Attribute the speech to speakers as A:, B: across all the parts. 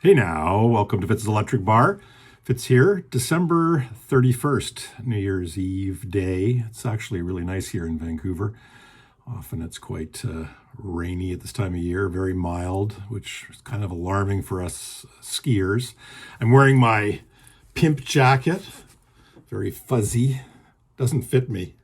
A: Hey now, welcome to Fitz's Electric Bar. Fitz here, December 31st, New Year's Eve day. It's actually really nice here in Vancouver. Often it's quite rainy at this time of year, very mild, which is kind of alarming for us skiers. I'm wearing my pimp jacket, very fuzzy, doesn't fit me.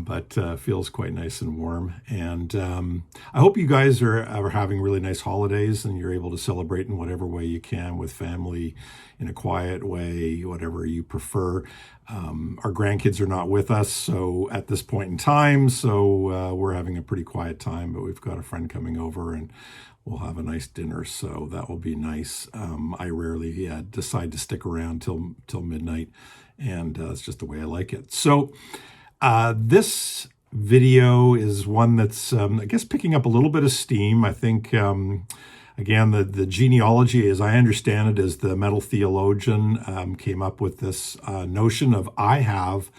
A: But feels quite nice and warm. And I hope you guys are having really nice holidays and you're able to celebrate in whatever way you can with family, in a quiet way, whatever you prefer. Our grandkids are not with us, so at this point in time, so we're having a pretty quiet time. But we've got a friend coming over and we'll have a nice dinner, so that will be nice. I rarely decide to stick around till midnight, and it's just the way I like it. So. This video is one that's, I guess, picking up a little bit of steam. I think, again, the genealogy, as I understand it, is the Metal Theologian came up with this notion of I have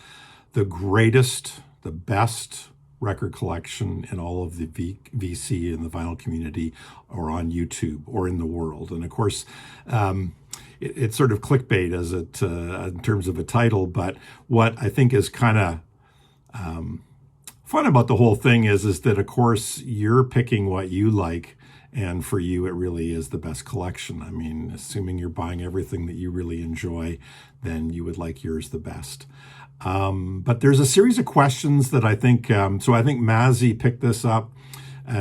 A: the greatest, the best record collection in all of the VC and the vinyl community, or on YouTube, or in the world. And of course, it's sort of clickbait as it in terms of a title, but what I think is kind of fun about the whole thing is that, of course, you're picking what you like, and for you, it really is the best collection. I mean, assuming you're buying everything that you really enjoy, then you would like yours the best. But there's a series of questions that I think, so I think Mazzy picked this up.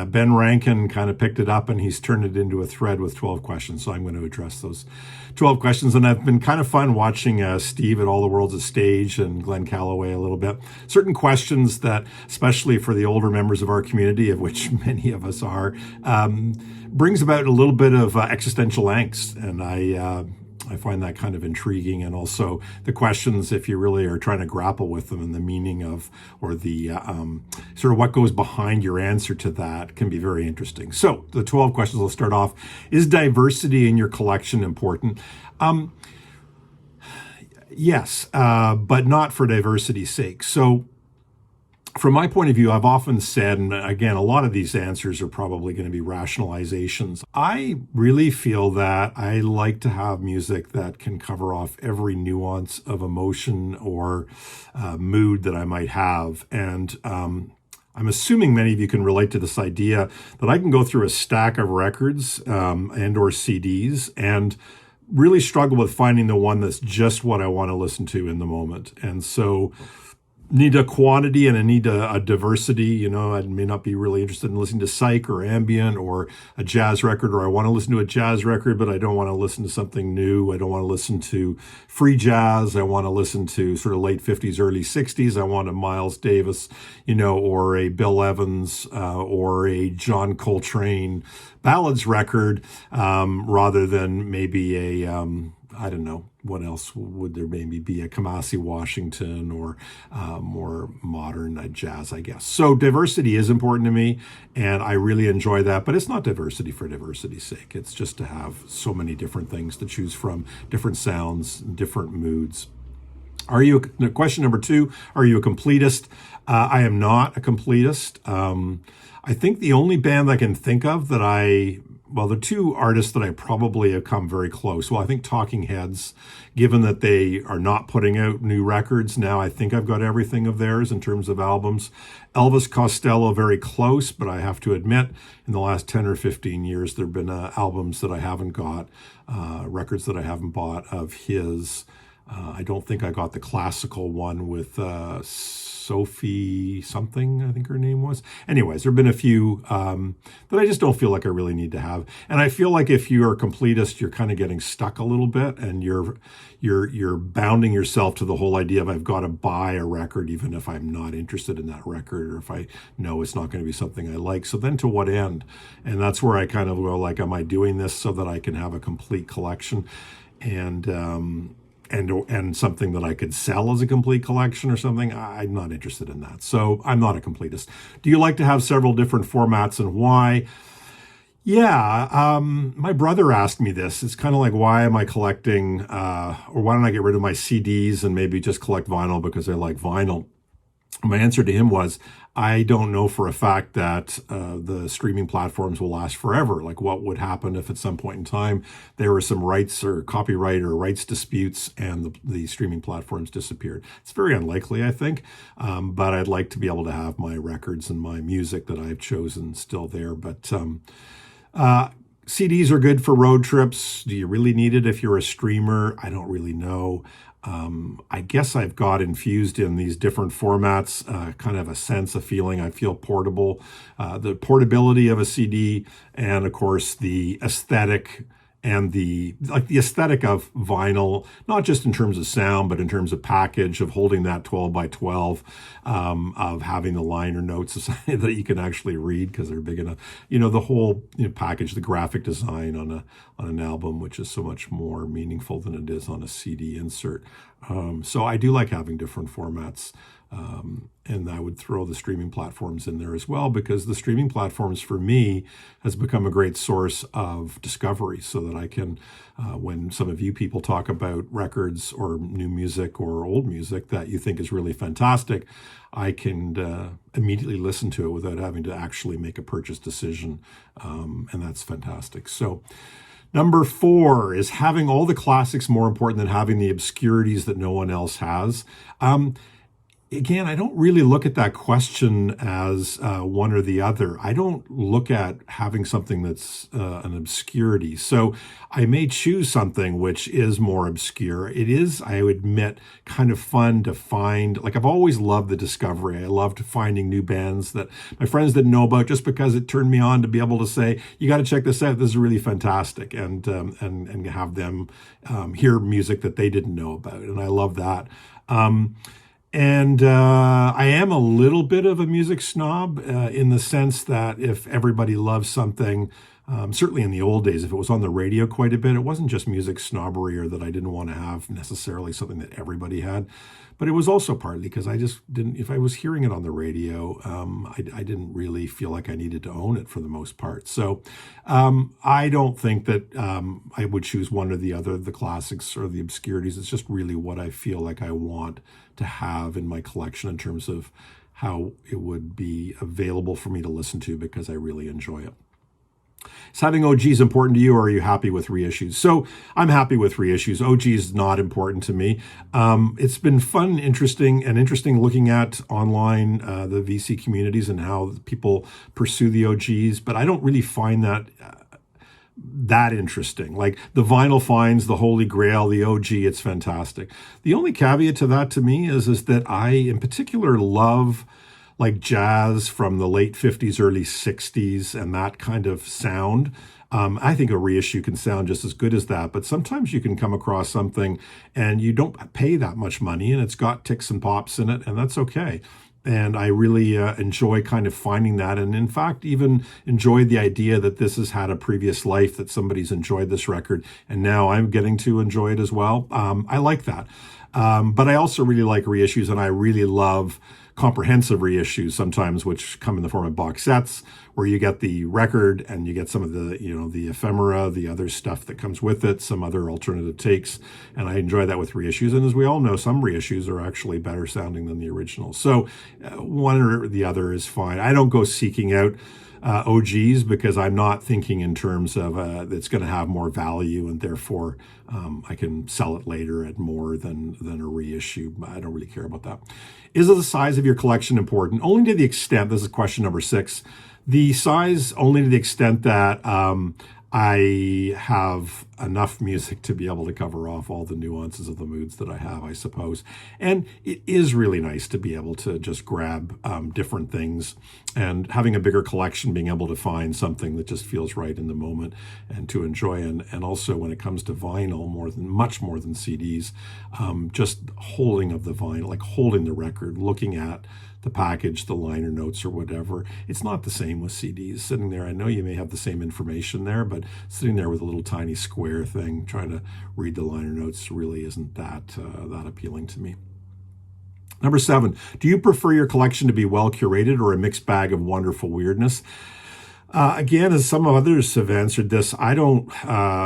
A: Ben Rankins kind of picked it up and he's turned it into a thread with 12 questions. So I'm going to address those 12 questions. And I've been kind of fun watching Steve at All the World's a Stage and Glenn Calloway a little bit. Certain questions that, especially for the older members of our community, of which many of us are, brings about a little bit of existential angst. And I find that kind of intriguing, and also the questions, if you really are trying to grapple with them, and the meaning of, or the sort of what goes behind your answer to that, can be very interesting. So the 12 questions, will start off. Is diversity in your collection important? Yes, but not for diversity's sake. So from my point of view, I've often said, and again, a lot of these answers are probably going to be rationalizations. I really feel that I like to have music that can cover off every nuance of emotion or mood that I might have. And I'm assuming many of you can relate to this idea that I can go through a stack of records and or CDs and really struggle with finding the one that's just what I want to listen to in the moment. And so need a quantity and I need a diversity. You know, I may not be really interested in listening to psych or ambient or a jazz record, or I want to listen to a jazz record, but I don't want to listen to something new. I don't want to listen to free jazz. I want to listen to sort of late 50s, early 60s. I want a Miles Davis, you know, or a Bill Evans or a John Coltrane ballads record, rather than maybe a, I don't know, what else would there maybe be, a Kamasi Washington, or more modern jazz, I guess. So diversity is important to me, and I really enjoy that, but it's not diversity for diversity's sake. It's just to have so many different things to choose from, different sounds, different moods. Question number 2, are you a completist? I am not a completist. I think the only band I can think of that the two artists that I probably have come very close. Well, I think Talking Heads, given that they are not putting out new records now, I think I've got everything of theirs in terms of albums. Elvis Costello, very close, but I have to admit, in the last 10 or 15 years, there have been albums that I haven't got, records that I haven't bought of his. I don't think I got the classical one with Sophie something, I think her name was. Anyways, there have been a few that I just don't feel like I really need to have. And I feel like if you're a completist, you're kind of getting stuck a little bit, and you're bounding yourself to the whole idea of I've got to buy a record even if I'm not interested in that record, or if I know it's not going to be something I like. So then to what end? And that's where I kind of go like, am I doing this so that I can have a complete collection? And something that I could sell as a complete collection or something, I'm not interested in that. So I'm not a completist. Do you like to have several different formats, and why? Yeah, my brother asked me this. It's kind of like, why am I collecting, or why don't I get rid of my CDs and maybe just collect vinyl because I like vinyl? My answer to him was, I don't know for a fact that the streaming platforms will last forever. Like, what would happen if at some point in time there were some rights or copyright or rights disputes and the streaming platforms disappeared? It's very unlikely, I think, but I'd like to be able to have my records and my music that I've chosen still there. But CDs are good for road trips. Do you really need it if you're a streamer? I don't really know. I guess I've got infused in these different formats, kind of a sense, a feeling. I feel portable, the portability of a CD, and of course the aesthetic and the aesthetic of vinyl, not just in terms of sound, but in terms of package, of holding that 12 by 12, of having the liner notes that you can actually read because they're big enough. The whole package, the graphic design on an album, which is so much more meaningful than it is on a CD insert. So I do like having different formats. And I would throw the streaming platforms in there as well, because the streaming platforms for me has become a great source of discovery, so that I can, when some of you people talk about records or new music or old music that you think is really fantastic, I can immediately listen to it without having to actually make a purchase decision. And that's fantastic. So number 4 is having all the classics more important than having the obscurities that no one else has. Again, I don't really look at that question as one or the other. I don't look at having something that's an obscurity. So I may choose something which is more obscure. It is, I would admit, kind of fun to find. Like, I've always loved the discovery. I loved finding new bands that my friends didn't know about, just because it turned me on to be able to say, you got to check this out. This is really fantastic. And have them hear music that they didn't know about. And I love that. And I am a little bit of a music snob in the sense that if everybody loves something, certainly in the old days, if it was on the radio quite a bit, it wasn't just music snobbery or that I didn't want to have necessarily something that everybody had, but it was also partly because I just didn't, if I was hearing it on the radio, I didn't really feel like I needed to own it for the most part. So I don't think that I would choose one or the other, the classics or the obscurities. It's just really what I feel like I want to have in my collection in terms of how it would be available for me to listen to, because I really enjoy it. Is having OGs important to you, or are you happy with reissues? So I'm happy with reissues. OG is not important to me. It's been fun, interesting looking at online the VC communities and how people pursue the OGs, but I don't really find that interesting. Like the vinyl finds, the Holy Grail, the OG, it's fantastic. The only caveat to that to me is that I in particular love like jazz from the late 50s, early 60s, and that kind of sound. I think a reissue can sound just as good as that, but sometimes you can come across something and you don't pay that much money and it's got ticks and pops in it, and that's okay. And I really enjoy kind of finding that, and in fact even enjoy the idea that this has had a previous life, that somebody's enjoyed this record and now I'm getting to enjoy it as well. I like that. But I also really like reissues, and I really love comprehensive reissues sometimes, which come in the form of box sets, where you get the record and you get some of the, the ephemera, the other stuff that comes with it, some other alternative takes. And I enjoy that with reissues. And as we all know, some reissues are actually better sounding than the original. So one or the other is fine. I don't go seeking out OGs because I'm not thinking in terms of it's going to have more value and therefore I can sell it later at more than a reissue. I don't really care about that. Is the size of your collection important? Only to the extent, this is question number 6, the size only to the extent that I have enough music to be able to cover off all the nuances of the moods that I have, I suppose. And it is really nice to be able to just grab different things, and having a bigger collection, being able to find something that just feels right in the moment and to enjoy. And also when it comes to vinyl, much more than CDs, just holding of the vinyl, like holding the record, looking at the package, the liner notes or whatever. It's not the same with CDs. Sitting there, I know you may have the same information there, but sitting there with a little tiny square thing, trying to read the liner notes really isn't that appealing to me. Number 7, do you prefer your collection to be well curated or a mixed bag of wonderful weirdness? Again, as some others have answered this, I don't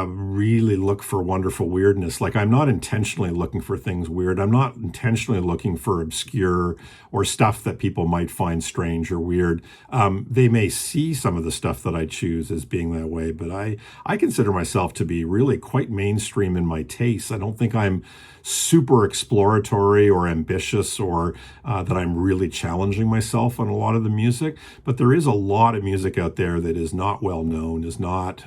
A: really look for wonderful weirdness. Like, I'm not intentionally looking for things weird. I'm not intentionally looking for obscure or stuff that people might find strange or weird. They may see some of the stuff that I choose as being that way, but I consider myself to be really quite mainstream in my tastes. I don't think I'm super exploratory or ambitious, or that I'm really challenging myself on a lot of the music. But there is a lot of music out there that is not well known, is not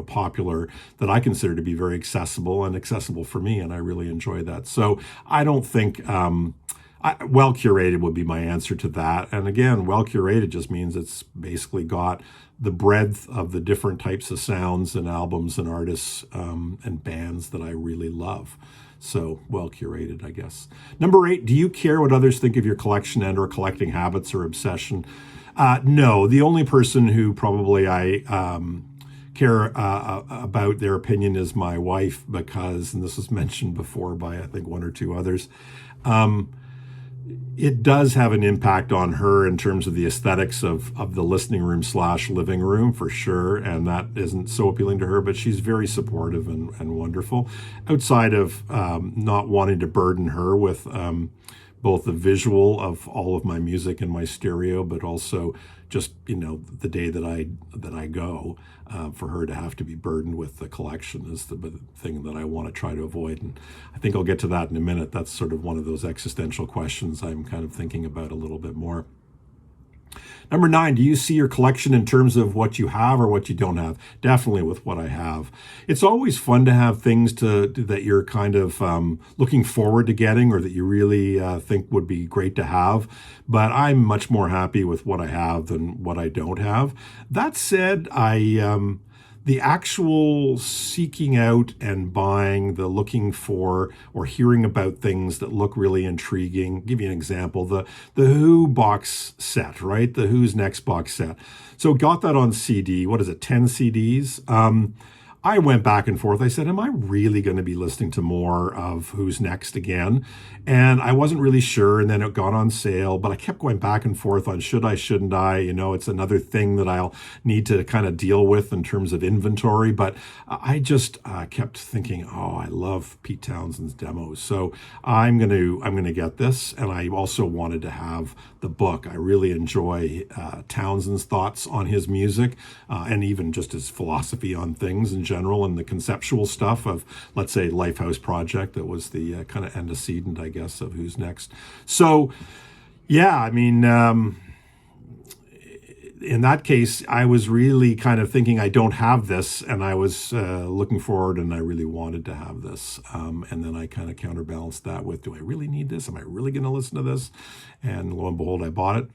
A: popular, that I consider to be very accessible and accessible for me, and I really enjoy that. So I don't think well curated would be my answer to that. And again, well curated just means it's basically got the breadth of the different types of sounds and albums and artists and bands that I really love. So well curated, I guess. Number 8, do you care what others think of your collection and or collecting habits or obsession? No, the only person who probably I care about their opinion is my wife, because, and this was mentioned before by I think one or two others, it does have an impact on her in terms of the aesthetics of the listening room / living room, for sure. And that isn't so appealing to her, but she's very supportive and wonderful. Outside of not wanting to burden her with both the visual of all of my music in my stereo, but also just, the day that I go, for her to have to be burdened with the collection is the thing that I want to try to avoid. And I think I'll get to that in a minute. That's sort of one of those existential questions I'm kind of thinking about a little bit more. Number 9, do you see your collection in terms of what you have or what you don't have? Definitely with what I have. It's always fun to have things that you're kind of looking forward to getting, or that you really think would be great to have. But I'm much more happy with what I have than what I don't have. That said, the actual seeking out and buying, the looking for or hearing about things that look really intriguing. Give you an example, the Who box set, right? The Who's Next box set. So got that on CD. What is it, 10 CDs? I went back and forth. I said, am I really going to be listening to more of Who's Next again? And I wasn't really sure. And then it got on sale, but I kept going back and forth on should I, shouldn't I? It's another thing that I'll need to kind of deal with in terms of inventory. But I just kept thinking, oh, I love Pete Townshend's demos. So I'm going to get this. And I also wanted to have the book. I really enjoy Townshend's thoughts on his music and even just his philosophy on things in general, and the conceptual stuff of, let's say, Lifehouse Project, that was the kind of antecedent, I guess, of Who's Next. So, yeah, I mean, in that case, I was really kind of thinking I don't have this, and I was looking forward, and I really wanted to have this. And then I kind of counterbalanced that with, do I really need this? Am I really going to listen to this? And lo and behold, I bought it.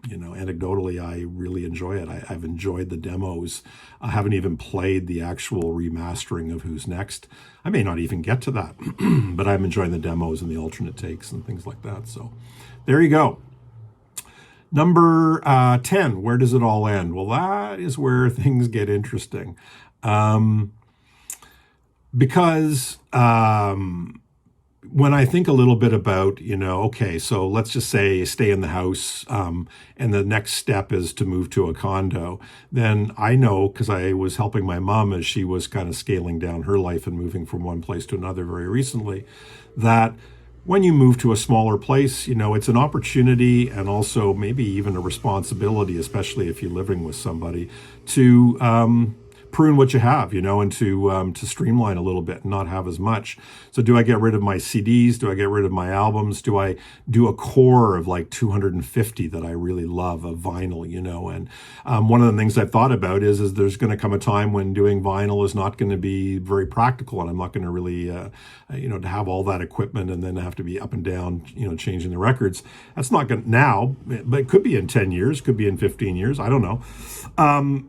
A: Anecdotally, I really enjoy it. I've enjoyed the demos. I haven't even played the actual remastering of Who's Next. I may not even get to that, but I'm enjoying the demos and the alternate takes and things like that. So there you go. Number 10, where does it all end? Well, that is where things get interesting. Because when I think a little bit about, okay, so let's just say stay in the house, and the next step is to move to a condo, then I know, because I was helping my mom as she was kind of scaling down her life and moving from one place to another very recently, that when you move to a smaller place, it's an opportunity and also maybe even a responsibility, especially if you're living with somebody, to prune what you have, and to streamline a little bit and not have as much. So do I get rid of my CDs? Do I get rid of my albums? Do I do a core of like 250 that I really love of vinyl, And one of the things I've thought about is there's going to come a time when doing vinyl is not going to be very practical, and I'm not going to really, to have all that equipment and then have to be up and down, changing the records. That's not going to now, but it could be in 10 years, could be in 15 years. I don't know.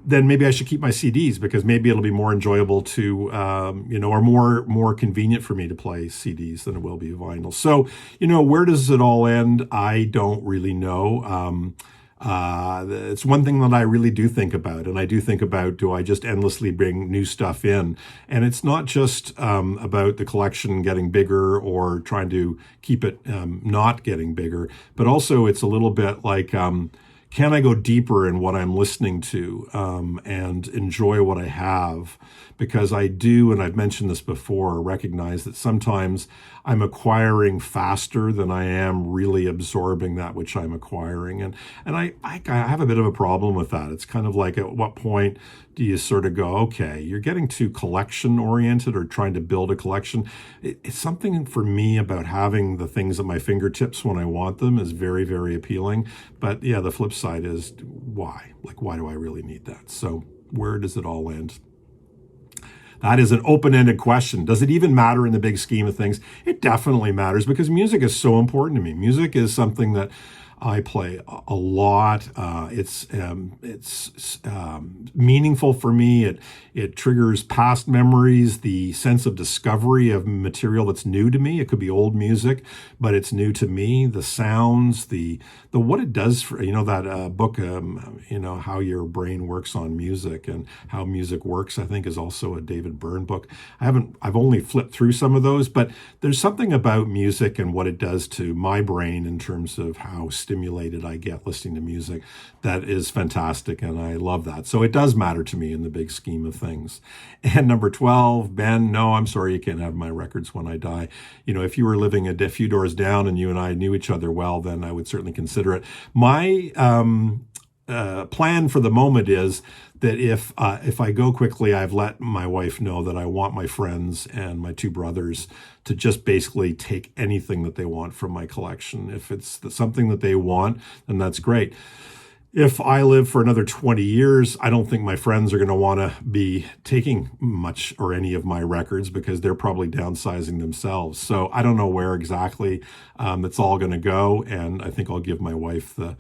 A: Then maybe I should keep my CDs, because maybe it'll be more enjoyable to, or more convenient for me to play CDs than it will be vinyl. So, where does it all end? I don't really know. It's one thing that I really do think about, and I do think about, do I just endlessly bring new stuff in? And it's not just about the collection getting bigger or trying to keep it not getting bigger, but also it's a little bit like, can I go deeper in what I'm listening to and enjoy what I have? Because I do, and I've mentioned this before, recognize that sometimes I'm acquiring faster than I am really absorbing that which I'm acquiring. And I have a bit of a problem with that. It's kind of like, at what point do you sort of go, okay, you're getting too collection oriented or trying to build a collection? It's something for me about having the things at my fingertips when I want them is very, very appealing. But yeah, the flip side is why? Like, why do I really need that? So where does it all end? That is an open-ended question. Does it even matter in the big scheme of things? It definitely matters because music is so important to me. Music is something that I play a lot. It's meaningful for me. It triggers past memories, the sense of discovery of material that's new to me. It could be old music, but it's new to me. The sounds, the what it does for, that book, how your brain works on music and how music works, I think is also a David Byrne book. I've only flipped through some of those, but there's something about music and what it does to my brain in terms of how stimulated I get listening to music that is fantastic, and I love that. So it does matter to me in the big scheme of things. And number 12, Ben, no, I'm sorry, you can't have my records when I die. If you were living a few doors down and you and I knew each other well, then I would certainly consider it. My plan for the moment is that if I go quickly, I've let my wife know that I want my friends and my two brothers to just basically take anything that they want from my collection. If it's something that they want, then that's great. If I live for another 20 years, I don't think my friends are going to want to be taking much or any of my records because they're probably downsizing themselves. So I don't know where exactly it's all going to go. And I think I'll give my wife the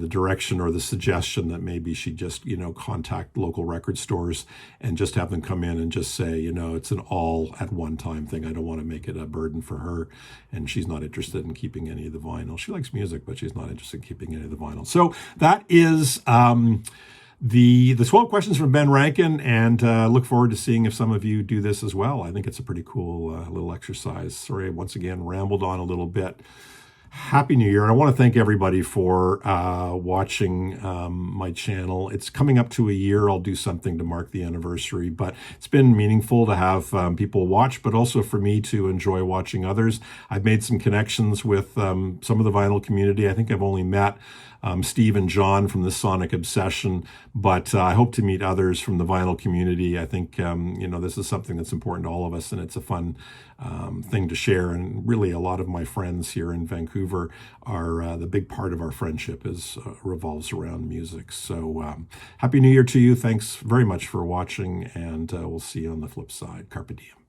A: direction or the suggestion that maybe she just, contact local record stores and just have them come in and just say, it's an all at one time thing. I don't want to make it a burden for her. And she's not interested in keeping any of the vinyl. She likes music, but she's not interested in keeping any of the vinyl. So that is the 12 questions from Ben Rankin, and look forward to seeing if some of you do this as well. I think it's a pretty cool little exercise. Sorry, once again, rambled on a little bit. Happy New Year. And I want to thank everybody for watching my channel. It's coming up to a year. I'll do something to mark the anniversary, but it's been meaningful to have people watch, but also for me to enjoy watching others. I've made some connections with some of the vinyl community. I think I've only met Steve and John from the Sonic Obsession, but I hope to meet others from the vinyl community. I think, this is something that's important to all of us, and it's a fun thing to share. And really, a lot of my friends here in Vancouver are the big part of our friendship revolves around music. So Happy New Year to you. Thanks very much for watching, and we'll see you on the flip side. Carpe diem.